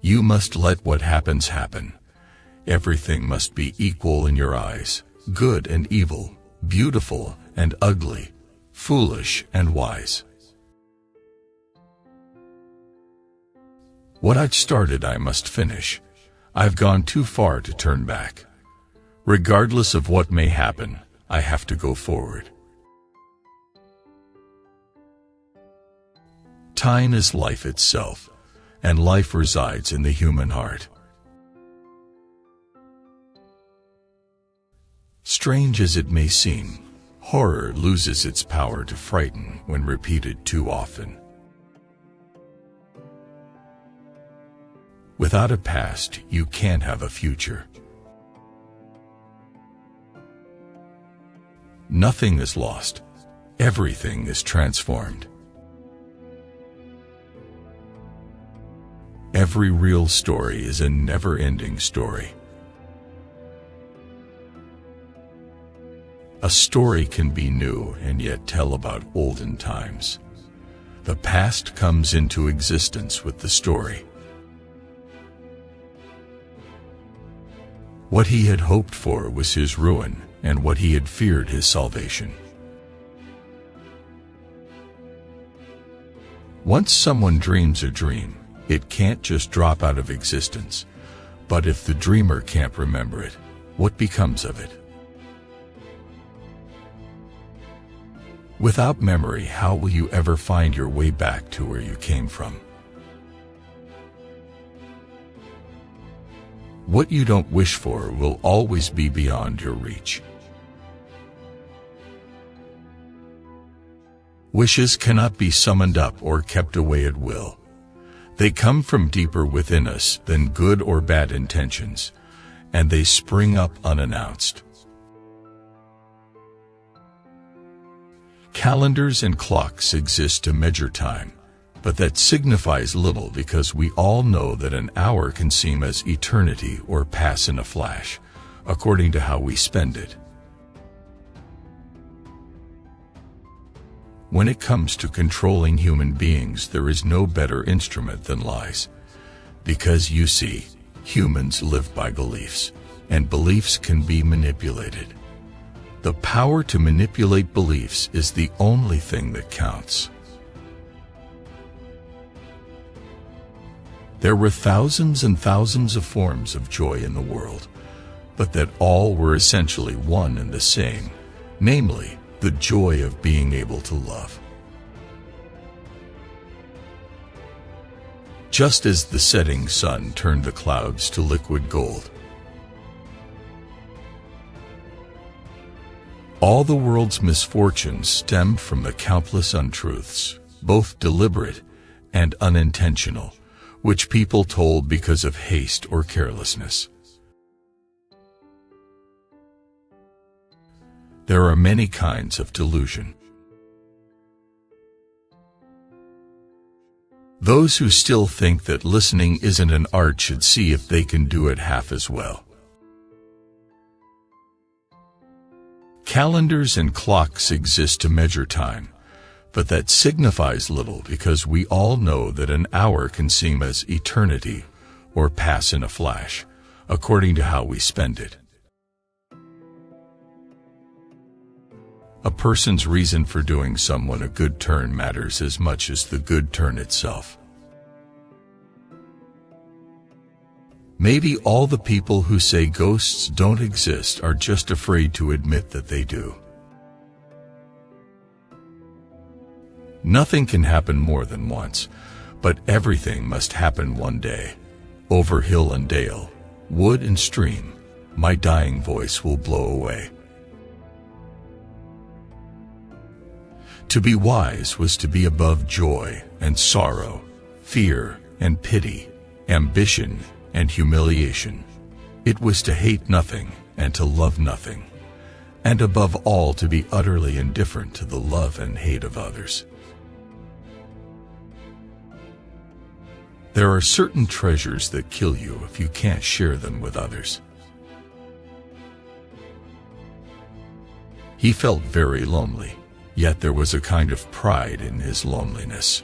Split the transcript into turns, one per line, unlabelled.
You must let what happens happen. Everything must be equal in your eyes, good and evil, beautiful and ugly, foolish and wise. What I've started I must finish. I've gone too far to turn back. Regardless of what may happen, I have to go forward. Time is life itself, and life resides in the human heart. Strange as it may seem, horror loses its power to frighten when repeated too often. Without a past, you can't have a future. Nothing is lost. Everything is transformed. Every real story is a never-ending story. A story can be new and yet tell about olden times. The past comes into existence with the story. What he had hoped for was his ruin, and what he had feared his salvation. Once someone dreams a dream, it can't just drop out of existence. But if the dreamer can't remember it, what becomes of it? Without memory, how will you ever find your way back to where you came from? What you don't wish for will always be beyond your reach. Wishes cannot be summoned up or kept away at will. They come from deeper within us than good or bad intentions, and they spring up unannounced. Calendars and clocks exist to measure time, but that signifies little because we all know that an hour can seem as eternity or pass in a flash, according to how we spend it. When it comes to controlling human beings, there is no better instrument than lies. Because you see, humans live by beliefs, and beliefs can be manipulated. The power to manipulate beliefs is the only thing that counts. There were thousands and thousands of forms of joy in the world, but that all were essentially one and the same, namely, the joy of being able to love. Just as the setting sun turned the clouds to liquid gold, all the world's misfortunes stemmed from the countless untruths, both deliberate and unintentional, which people told because of haste or carelessness. There are many kinds of delusion. Those who still think that listening isn't an art should see if they can do it half as well. Calendars and clocks exist to measure time, but that signifies little because we all know that an hour can seem as eternity or pass in a flash, according to how we spend it. A person's reason for doing someone a good turn matters as much as the good turn itself. Maybe all the people who say ghosts don't exist are just afraid to admit that they do. Nothing can happen more than once, but everything must happen one day. Over hill and dale, wood and stream, my dying voice will blow away. To be wise was to be above joy and sorrow, fear and pity, ambition and humiliation. It was to hate nothing and to love nothing, and above all to be utterly indifferent to the love and hate of others. There are certain treasures that kill you if you can't share them with others. He felt very lonely, yet there was a kind of pride in his loneliness.